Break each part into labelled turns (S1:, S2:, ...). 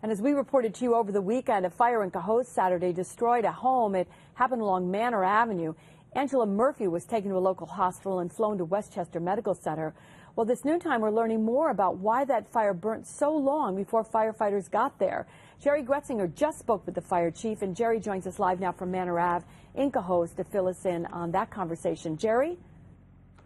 S1: And as we reported to you over the weekend, a fire in Cohoes Saturday destroyed a home. It happened along Manor Avenue. Angela Murphy was taken to a local hospital and flown to Westchester Medical Center. Well, this noontime, we're learning more about why that fire burnt so long before firefighters got there. Jerry Gretzinger just spoke with the fire chief, and Jerry joins us live now from Manor Ave in Cohoes to fill us in on that conversation. Jerry?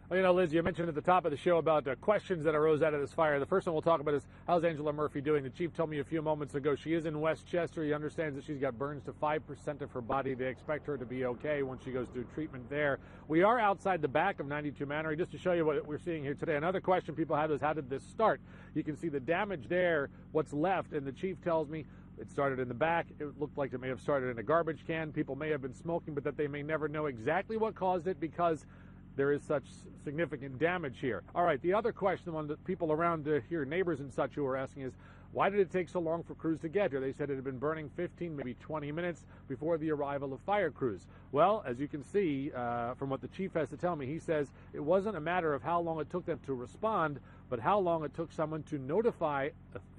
S2: Well, you know, Liz, you mentioned at the top of the show about questions that arose out of this fire. The first one we'll talk about is, how's Angela Murphy doing? The chief told me a few moments ago she is in Westchester. He understands that she's got burns to 5% of her body. They expect her to be okay once she goes through treatment there. We are outside the back of 92 Manor, just to show you what we're seeing here today. Another question people have is, how did this start? You can see the damage there, what's left, and the chief tells me it started in the back. It looked like it may have started in a garbage can. People may have been smoking, but that they may never know exactly what caused it because there is such significant damage here. All right, the other question, the one that people around here, neighbors and such, who are asking is, why did it take so long for crews to get here? They said it had been burning 15, maybe 20 minutes before the arrival of fire crews. Well, as you can see from what the chief has to tell me, he says it wasn't a matter of how long it took them to respond, but how long it took someone to notify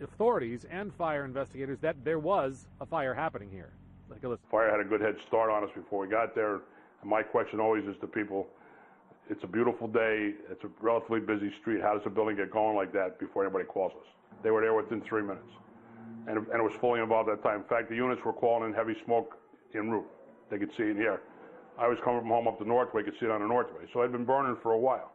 S2: authorities and fire investigators that there was a fire happening here. Take a listen.
S3: Fire had a good head start on us before we got there. And my question always is to people, it's a beautiful day, it's a relatively busy street, how does a building get going like that before anybody calls us? They were there within 3 minutes, and it was fully involved at that time. In fact, the units were calling in heavy smoke en route. They could see it in the air. I was coming from home up the Northway, could see it on the Northway, so it had been burning for a while.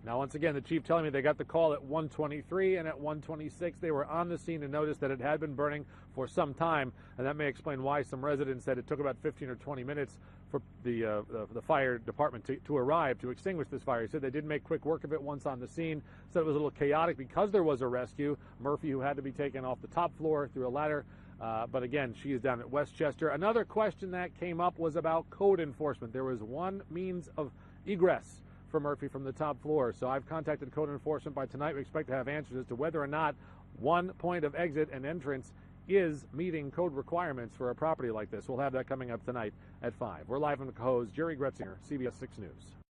S2: Now, once again, the chief telling me they got the call at 1:23, and at 1:26 they were on the scene and noticed that it had been burning for some time, and that may explain why some residents said it took about 15 or 20 minutes for the fire department to arrive to extinguish this fire. He said they did make quick work of it once on the scene. Said it was a little chaotic because there was a rescue. Murphy, who had to be taken off the top floor through a ladder, but again, she is down at Westchester. Another question that came up was about code enforcement. There was one means of egress for Murphy from the top floor. So I've contacted code enforcement by tonight. We expect to have answers as to whether or not one point of exit and entrance is meeting code requirements for a property like this. We'll have that coming up tonight at 5. We're live in the Cohoes. Jerry Gretzinger, CBS 6 News.